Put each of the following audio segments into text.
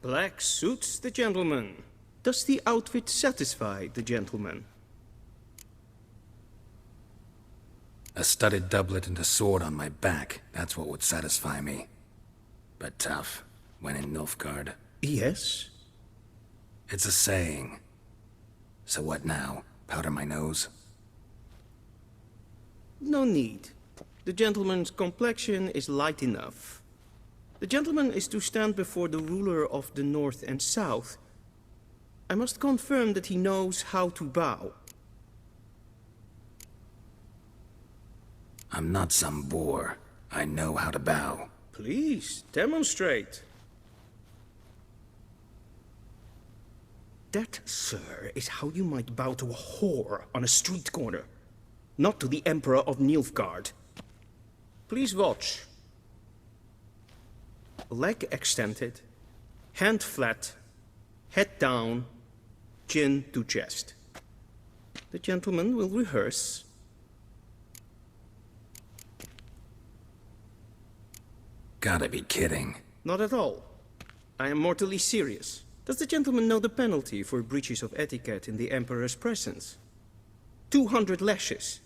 Black suits the gentleman. Does the outfit satisfy the gentleman? A studded doublet and a sword on my back, that's what would satisfy me. But tough, when in Nilfgaard. Yes? It's a saying. So what now? Powder my nose? No need. The gentleman's complexion is light enough. The gentleman is to stand before the ruler of the North and South. I must confirm that he knows how to bow. I'm not some boor. I know how to bow. Please, demonstrate. That, sir, is how you might bow to a whore on a street corner, not to the Emperor of Nilfgaard. Please watch. Leg extended, hand flat, head down, chin to chest. The gentleman will rehearse. Gotta be kidding. Not at all. I am mortally serious. Does the gentleman know the penalty for breaches of etiquette in the Emperor's presence? 200 lashes.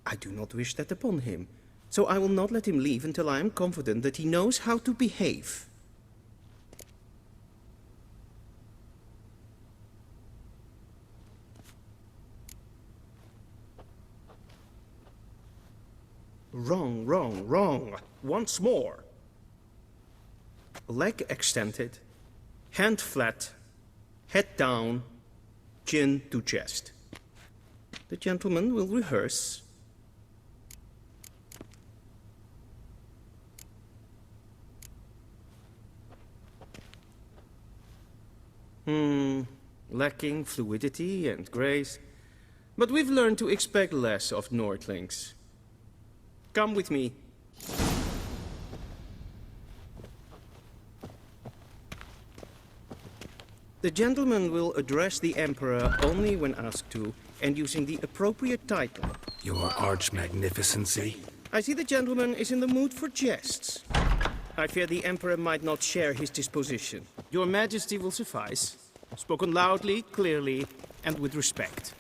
I do not wish that upon him, so I will not let him leave until I am confident that he knows how to behave. Wrong, wrong, wrong. Once more. Leg extended, hand flat, head down, chin to chest. The gentleman will rehearse. Lacking fluidity and grace. But we've learned to expect less of Nordlings. Come with me. The gentleman will address the Emperor only when asked to, and using the appropriate title. Your arch-magnificency? I see the gentleman is in the mood for jests. I fear the Emperor might not share his disposition. Your Majesty will suffice. Spoken loudly, clearly, and with respect.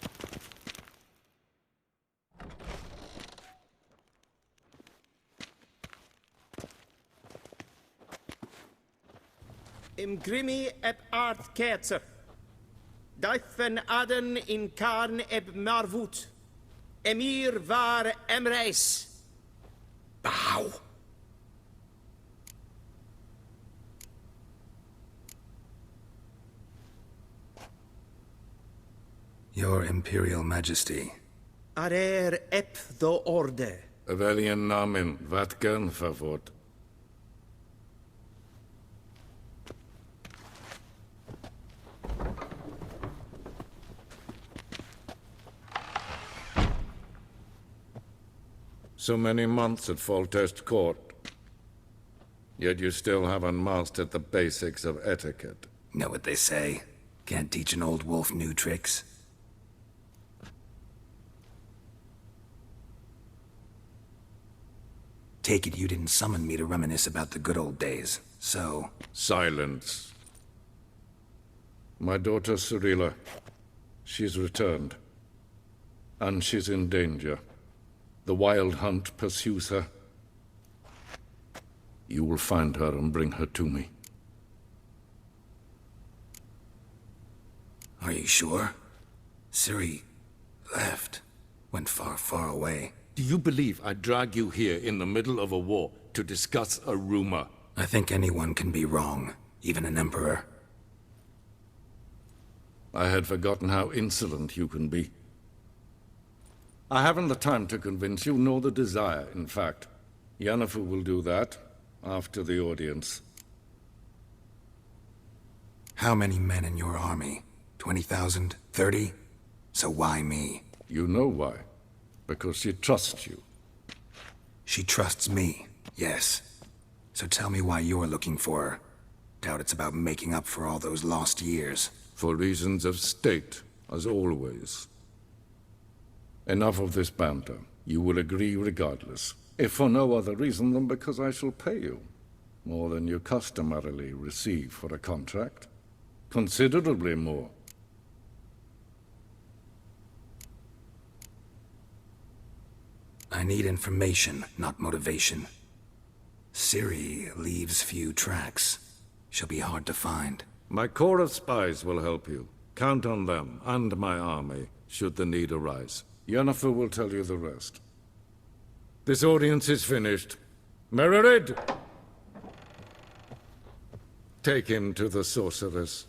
Im grimi eb art ketzer. Daifen aden in karn eb marvut. Emir var emreis. Bow! Your Imperial Majesty. Arer ep do orde. Welchen Namen, wat gern verwort? So many months at Foltest Court. Yet you still haven't mastered the basics of etiquette. Know what they say? Can't teach an old wolf new tricks. Take it you didn't summon me to reminisce about the good old days, so... Silence. My daughter Cyrilla, she's returned. And she's in danger. The Wild Hunt pursues her. You will find her and bring her to me. Are you sure? Ciri left. Went far, far away. Do you believe I drag you here in the middle of a war to discuss a rumor? I think anyone can be wrong, even an emperor. I had forgotten how insolent you can be. I haven't the time to convince you, nor the desire, in fact. Yennefer will do that after the audience. How many men in your army? 20,000? 30? So why me? You know why. Because she trusts you. She trusts me, yes. So tell me why you're looking for her. Doubt it's about making up for all those lost years. For reasons of state, as always. Enough of this banter. You will agree regardless. If for no other reason than because I shall pay you. More than you customarily receive for a contract. Considerably more. I need information, not motivation. Ciri leaves few tracks. She'll be hard to find. My corps of spies will help you. Count on them, and my army, should the need arise. Yennefer will tell you the rest. This audience is finished. Mererid! Take him to the sorceress.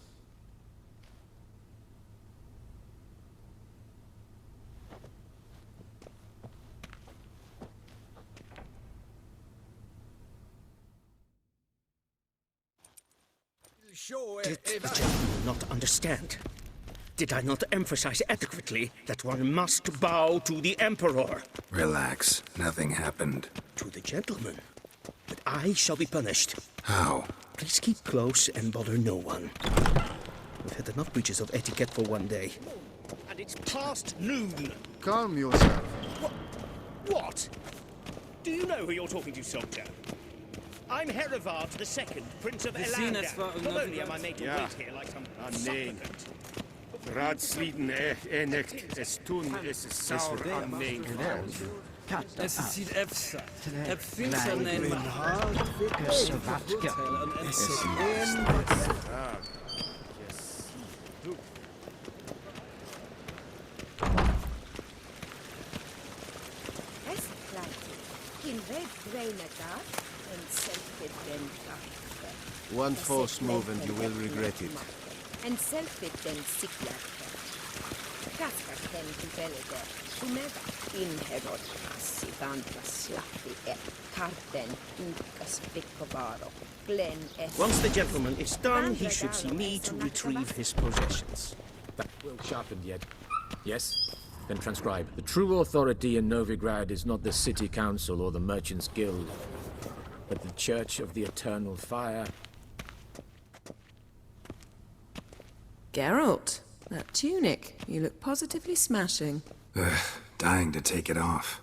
Did the gentleman not understand? Did I not emphasize adequately that one must bow to the Emperor? Relax. Nothing happened. To the gentleman. But I shall be punished. How? Please keep close and bother no one. We've had enough breaches of etiquette for one day. And it's past noon. Calm yourself. What? Do you know who you're talking to, soldier? I'm Herivard II, Prince of Elander. Not only am I made to wait here like some supplicant. Raadsliden enig is toen is het sauer aan mijn Es sieht Efsa. Finster nennen. One false move and you will regret it. And self-evident sickjärter. Kaskasten till välde. Sumeva inherod passivt andra slappi karten ukas flickovaro. Glenn S. Once the gentleman is done, he should see me to retrieve his possessions. That well sharpened yet. Yes? Then transcribe. The true authority in Novigrad is not the City Council or the Merchants' Guild, but the Church of the Eternal Fire. Geralt, that tunic. You look positively smashing. Dying to take it off.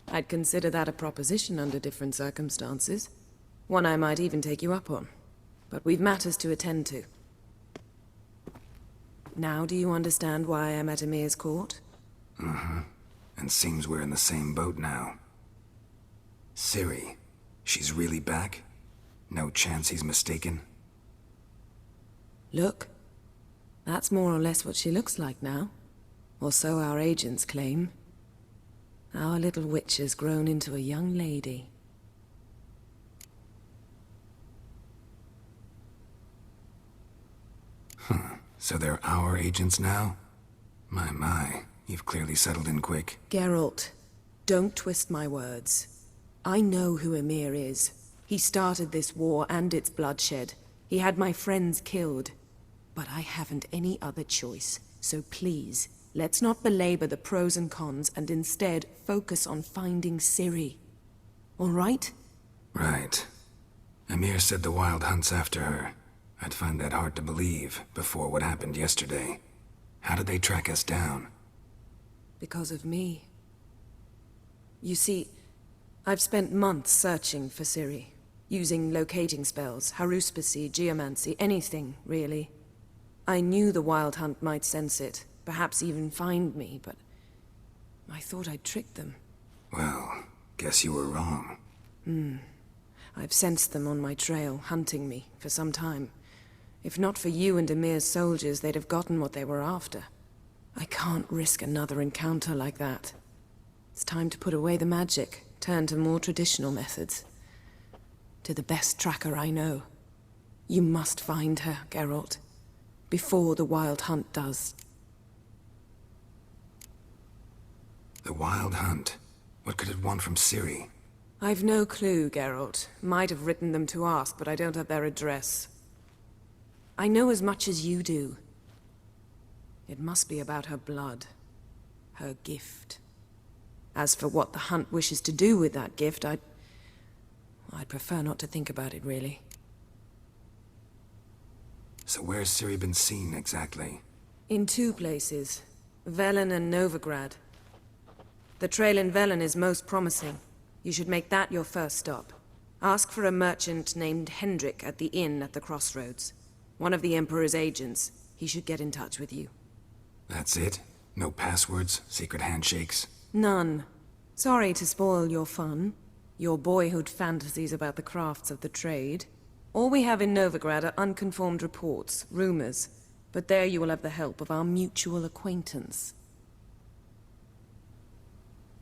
I'd consider that a proposition under different circumstances. One I might even take you up on. But we've matters to attend to. Now do you understand why I'm at Emir's court? And seems we're in the same boat now. Ciri, she's really back? No chance he's mistaken? Look. That's more or less what she looks like now. Or so our agents claim. Our little witch has grown into a young lady. So they're our agents now? My, you've clearly settled in quick. Geralt, don't twist my words. I know who Emir is. He started this war and its bloodshed. He had my friends killed. But I haven't any other choice. So please, let's not belabor the pros and cons and instead focus on finding Ciri. All right? Right. Emir said the Wild Hunt's after her. I'd find that hard to believe before what happened yesterday. How did they track us down? Because of me. You see, I've spent months searching for Ciri. Using locating spells, haruspicy, geomancy, anything, really. I knew the Wild Hunt might sense it, perhaps even find me, but I thought I'd tricked them. Well, guess you were wrong. I've sensed them on my trail, hunting me, for some time. If not for you and Emir's soldiers, they'd have gotten what they were after. I can't risk another encounter like that. It's time to put away the magic, turn to more traditional methods. To the best tracker I know. You must find her, Geralt. Before the Wild Hunt does. The Wild Hunt? What could it want from Ciri? I've no clue, Geralt. Might have written them to ask, but I don't have their address. I know as much as you do. It must be about her blood. Her gift. As for what the Hunt wishes to do with that gift, I'd prefer not to think about it, really. So where's Ciri been seen, exactly? In two places. Velen and Novigrad. The trail in Velen is most promising. You should make that your first stop. Ask for a merchant named Hendrik at the inn at the crossroads. One of the Emperor's agents. He should get in touch with you. That's it? No passwords, secret handshakes? None. Sorry to spoil your fun. Your boyhood fantasies about the crafts of the trade. All we have in Novigrad are unconfirmed reports, rumors. But there you will have the help of our mutual acquaintance.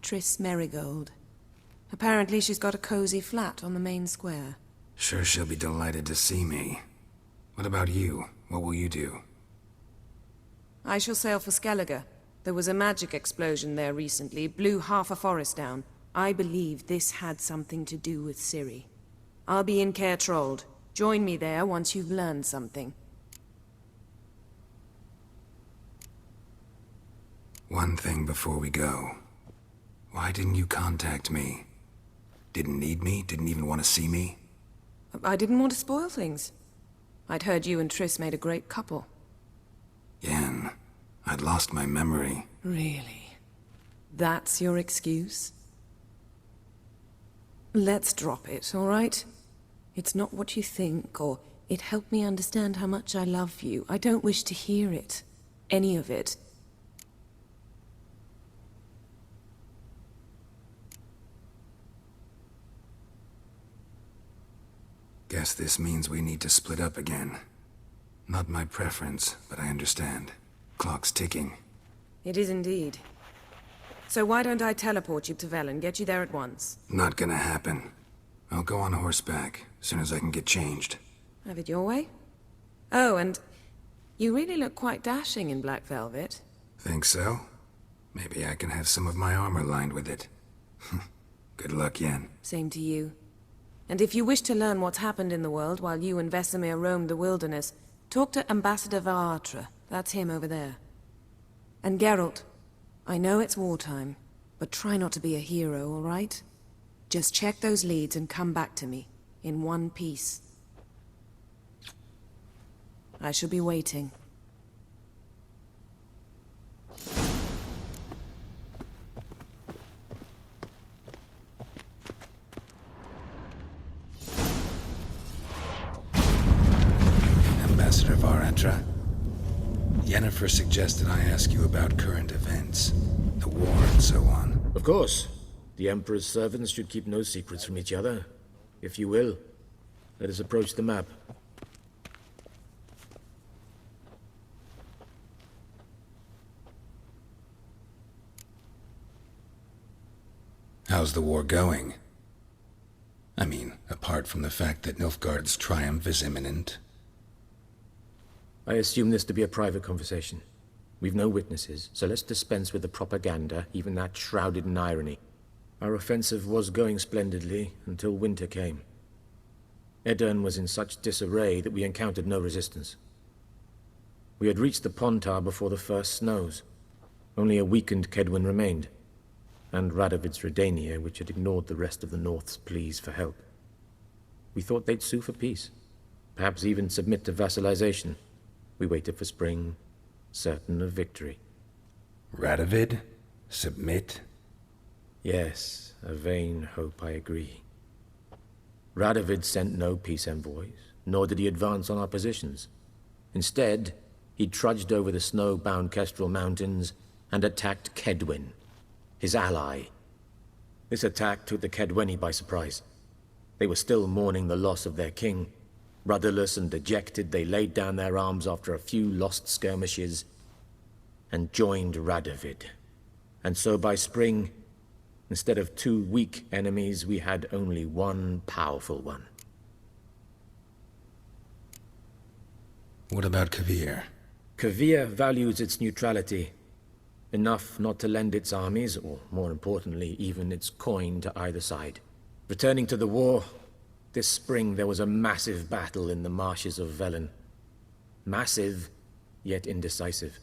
Triss Merigold. Apparently she's got a cozy flat on the main square. Sure she'll be delighted to see me. What about you? What will you do? I shall sail for Skellige. There was a magic explosion there recently, blew half a forest down. I believe this had something to do with Ciri. I'll be in Caer Trold. Join me there once you've learned something. One thing before we go. Why didn't you contact me? Didn't need me? Didn't even want to see me? I didn't want to spoil things. I'd heard you and Triss made a great couple. Yen, I'd lost my memory. Really? That's your excuse? Let's drop it, all right? It's not what you think, or it helped me understand how much I love you. I don't wish to hear it. Any of it. Guess this means we need to split up again. Not my preference, but I understand. Clock's ticking. It is indeed. So why don't I teleport you to Velen, get you there at once? Not gonna happen. I'll go on horseback, as soon as I can get changed. Have it your way? Oh, and you really look quite dashing in black velvet. Think so? Maybe I can have some of my armor lined with it. Good luck, Yen. Same to you. And if you wish to learn what's happened in the world while you and Vesemir roamed the wilderness, talk to Ambassador Varatra. That's him over there. And Geralt, I know it's wartime, but try not to be a hero, all right? Just check those leads and come back to me, in one piece. I shall be waiting. Ambassador Varatra, Yennefer suggested I ask you about current events, the war and so on. Of course. The Emperor's servants should keep no secrets from each other. If you will, let us approach the map. How's the war going? I mean, apart from the fact that Nilfgaard's triumph is imminent. I assume this to be a private conversation. We've no witnesses, so let's dispense with the propaganda, even that shrouded in irony. Our offensive was going splendidly until winter came. Edirn was in such disarray that we encountered no resistance. We had reached the Pontar before the first snows. Only a weakened Kedwin remained, and Radovid's Redania, which had ignored the rest of the North's pleas for help. We thought they'd sue for peace, perhaps even submit to vassalization. We waited for spring, certain of victory. Radovid? Submit? Yes, a vain hope, I agree. Radovid sent no peace envoys, nor did he advance on our positions. Instead, he trudged over the snow-bound Kestrel Mountains and attacked Kedwin, his ally. This attack took the Kedweni by surprise. They were still mourning the loss of their king. Rudderless and dejected, they laid down their arms after a few lost skirmishes and joined Radovid. And so by spring, instead of two weak enemies, we had only one powerful one. What about Kavir? Kavir values its neutrality, enough not to lend its armies, or more importantly, even its coin to either side. Returning to the war, this spring there was a massive battle in the marshes of Velen. Massive, yet indecisive.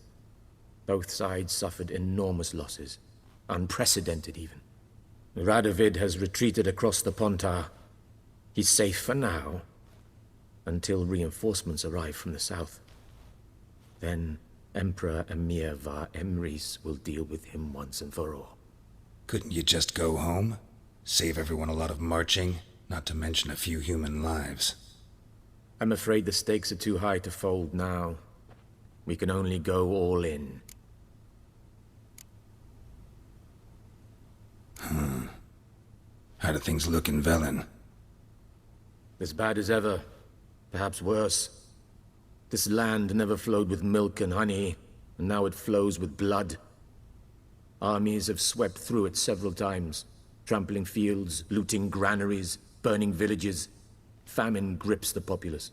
Both sides suffered enormous losses, unprecedented even. Radovid has retreated across the Pontar. He's safe for now, until reinforcements arrive from the south. Then Emperor Emir Var Emrys will deal with him once and for all. Couldn't you just go home? Save everyone a lot of marching? not to mention a few human lives. I'm afraid the stakes are too high to fold now. We can only go all in. How do things look in Velen? As bad as ever, perhaps worse. This land never flowed with milk and honey, and now it flows with blood. Armies have swept through it several times, trampling fields, looting granaries, burning villages. Famine grips the populace.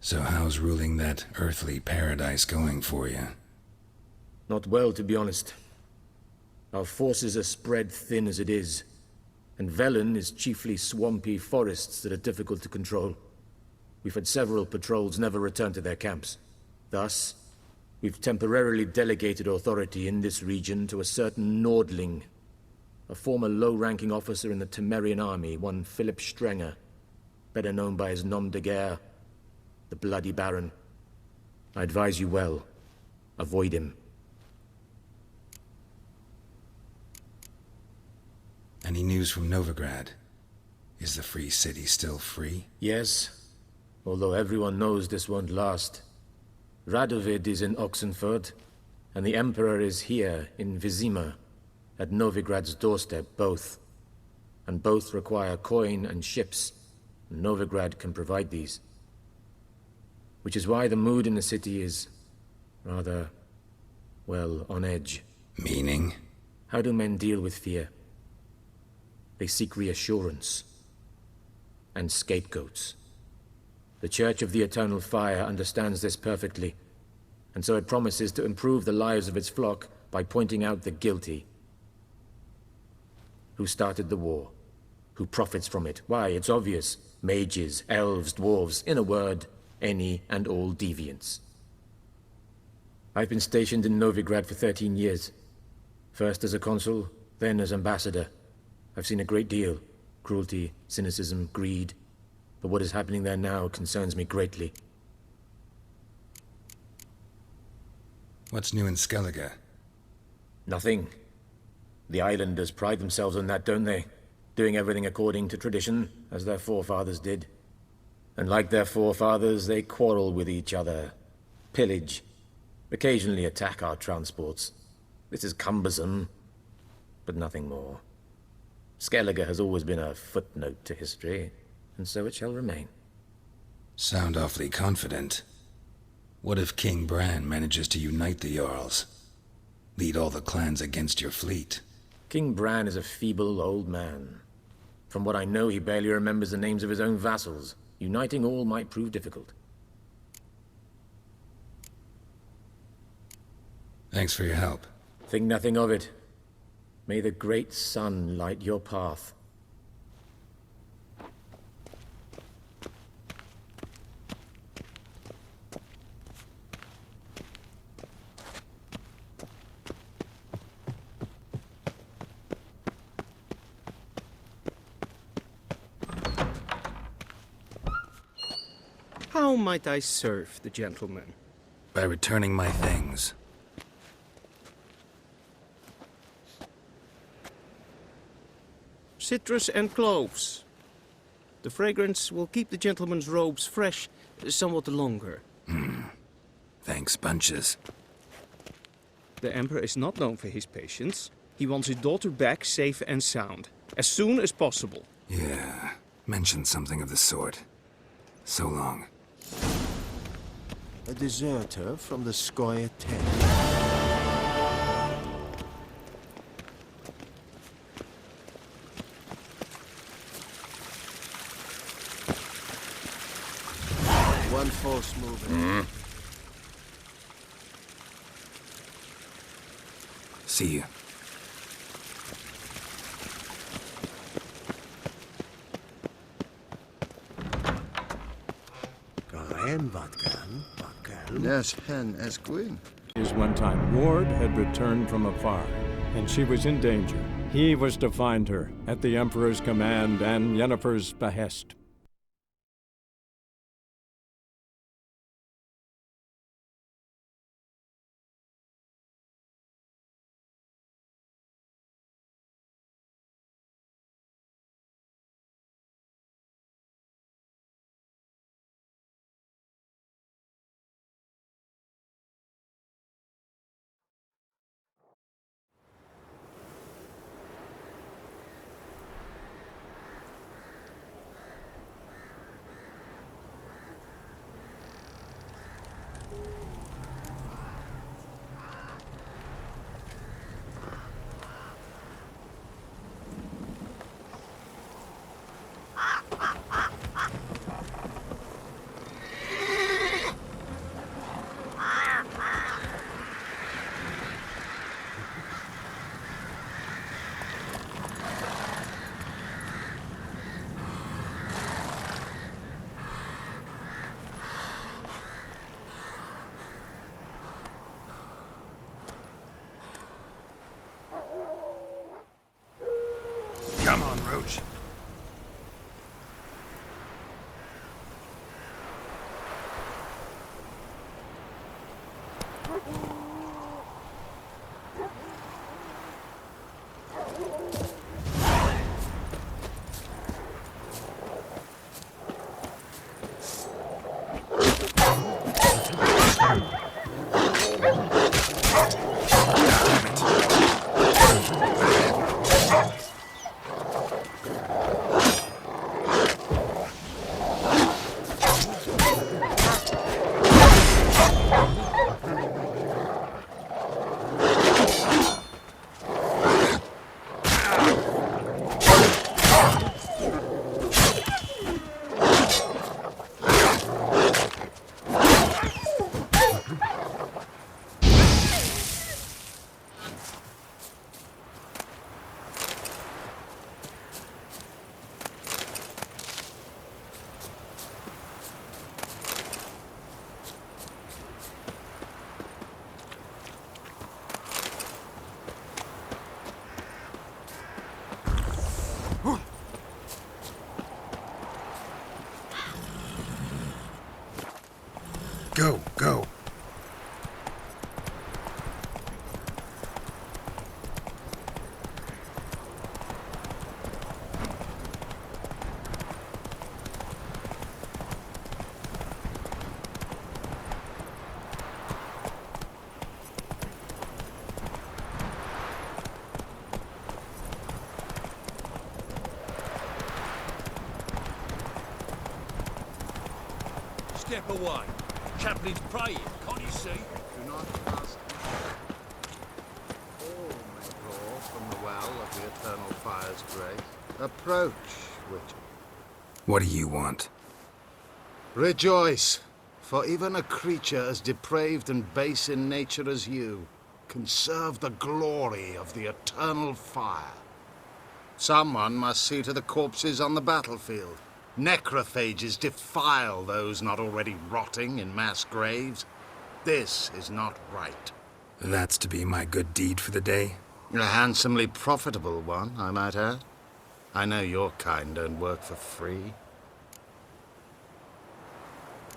So how's ruling that earthly paradise going for you? Not well, to be honest. Our forces are spread thin as it is, and Velen is chiefly swampy forests that are difficult to control. We've had several patrols never return to their camps. Thus, we've temporarily delegated authority in this region to a certain Nordling, a former low-ranking officer in the Temerian army, one Philip Strenger, better known by his nom de guerre, the Bloody Baron. I advise you well. Avoid him. Any news from Novigrad? Is the free city still free? Yes, although everyone knows this won't last. Radovid is in Oxenford, and the Emperor is here in Vizima, at Novigrad's doorstep, both. And both require coin and ships, and Novigrad can provide these. Which is why the mood in the city is rather, well, on edge. Meaning? How do men deal with fear? They seek reassurance and scapegoats. The Church of the Eternal Fire understands this perfectly, and so it promises to improve the lives of its flock by pointing out the guilty. Who started the war? Who profits from it? Why, it's obvious. Mages, elves, dwarves, in a word, any and all deviants. I've been stationed in Novigrad for 13 years. First as a consul, then as ambassador. I've seen a great deal. Cruelty, cynicism, greed. But what is happening there now concerns me greatly. What's new in Skellige? Nothing. The islanders pride themselves on that, don't they? Doing everything according to tradition, as their forefathers did. And like their forefathers, they quarrel with each other, pillage, occasionally attack our transports. This is cumbersome, but nothing more. Skellige has always been a footnote to history, and so it shall remain. Sound awfully confident. What if King Bran manages to unite the Jarls? Lead all the clans against your fleet? King Bran is a feeble old man. From what I know, he barely remembers the names of his own vassals. Uniting all might prove difficult. Thanks for your help. Think nothing of it. May the great sun light your path. How might I serve the gentleman? By returning my things. Citrus and cloves. The fragrance will keep the gentleman's robes fresh somewhat longer. Thanks, bunches. The Emperor is not known for his patience. He wants his daughter back safe and sound, as soon as possible. Yeah, mentioned something of the sort. So long. A deserter from the Skoye tent. One false move. See you. Yes, hen as queen. Is one time Ward had returned from afar, and she was in danger. He was to find her at the Emperor's command and Yennefer's behest. Roach. Go, go. Step away. Chaplain's praying, can't you see? Do not ask. All may draw from the well of the eternal fire's grace. Approach, Witcher. What do you want? Rejoice, for even a creature as depraved and base in nature as you can serve the glory of the eternal fire. Someone must see to the corpses on the battlefield. Necrophages defile those not already rotting in mass graves. This is not right. That's to be my good deed for the day? A handsomely profitable one, I might add. I know your kind don't work for free.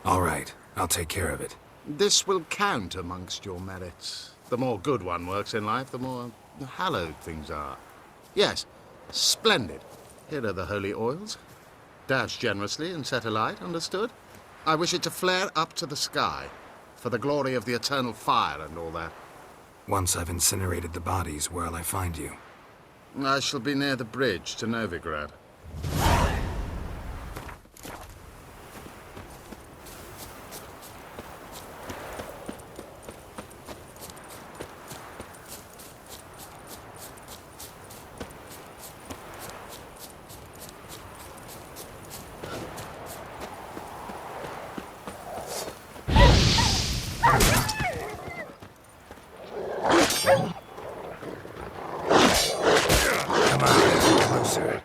All right, I'll take care of it. This will count amongst your merits. The more good one works in life, the more hallowed things are. Yes, splendid. Here are the holy oils. Dash generously and set alight, understood? I wish it to flare up to the sky, for the glory of the eternal fire and all that. Once I've incinerated the bodies, where'll I find you? I shall be near the bridge to Novigrad. Come on, closer.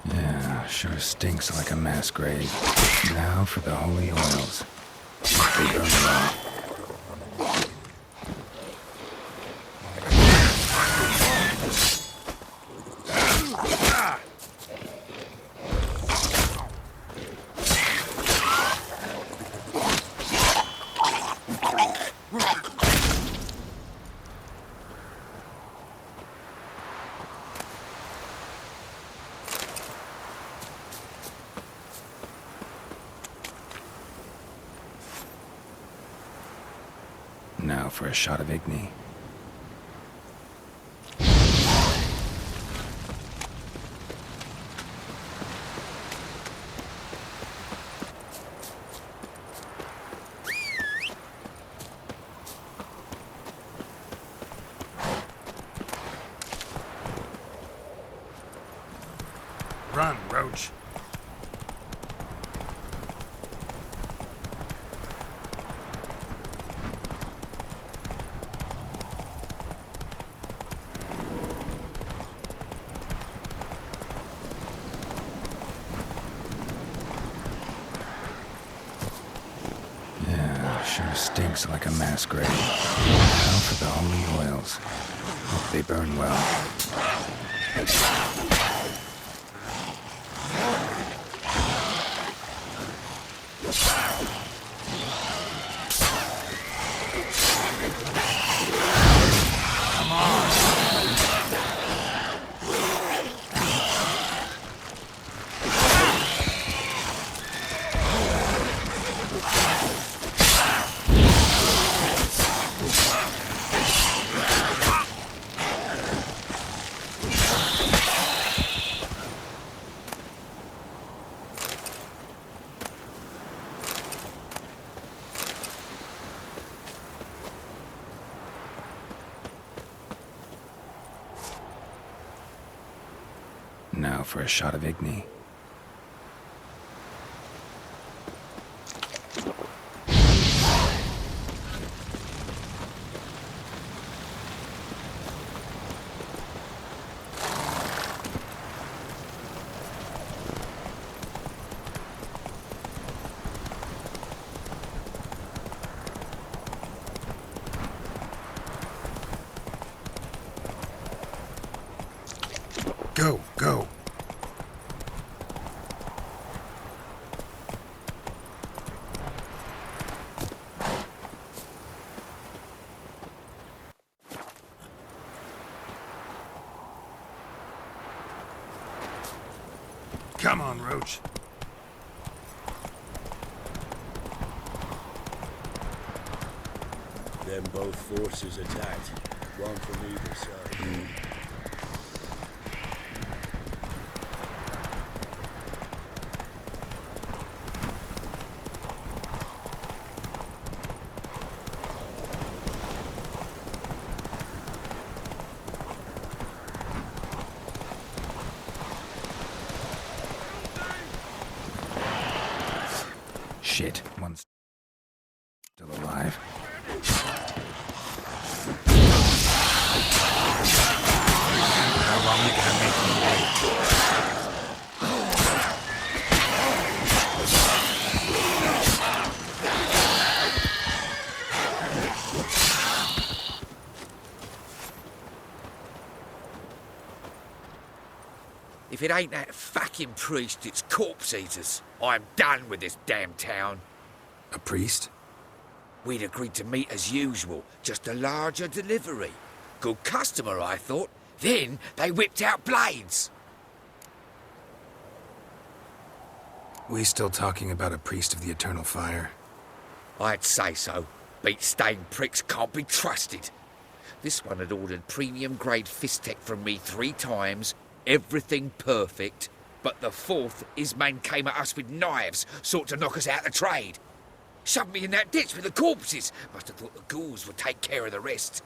Yeah, sure stinks like a mass grave. Now for the holy oils. They burn raw. Now for a shot of Igni. Run, Roach. stinks like a mass grave. Now for the holy oils. Hope they burn well. Now for a shot of Igni. Go, go. Come on, Roach. Then both forces attacked, one from either side. Shit, one's still alive. How long you gonna make me wait? If it ain't that fucking priest, it's corpse eaters. I'm done with this damn town. A priest? We'd agreed to meet as usual, just a larger delivery. Good customer, I thought. Then they whipped out blades. We still talking about a priest of the eternal fire? I'd say so. Beat-stained pricks can't be trusted. This one had ordered premium-grade fist-tech from me 3 times, everything perfect, but the 4th, his man came at us with knives, sought to knock us out of trade. Shoved me in that ditch with the corpses. Must have thought the ghouls would take care of the rest.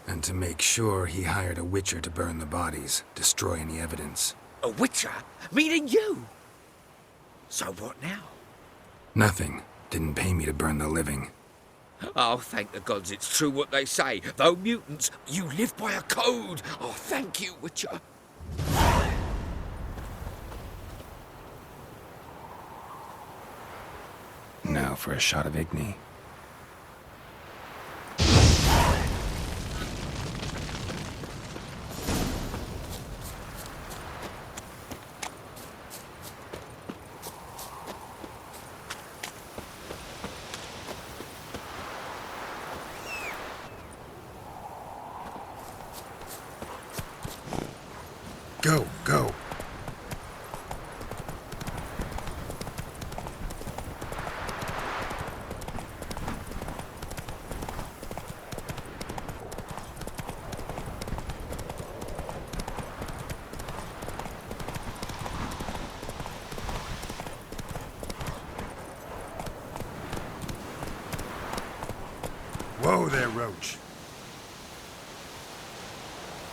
And to make sure, he hired a witcher to burn the bodies, destroy any evidence. A witcher? Meaning you? So what now? Nothing. Didn't pay me to burn the living. Oh, thank the gods it's true what they say. Though mutants, you live by a code. Oh, thank you, Witcher. Now for a shot of Igni. Go, go. Whoa there, Roach.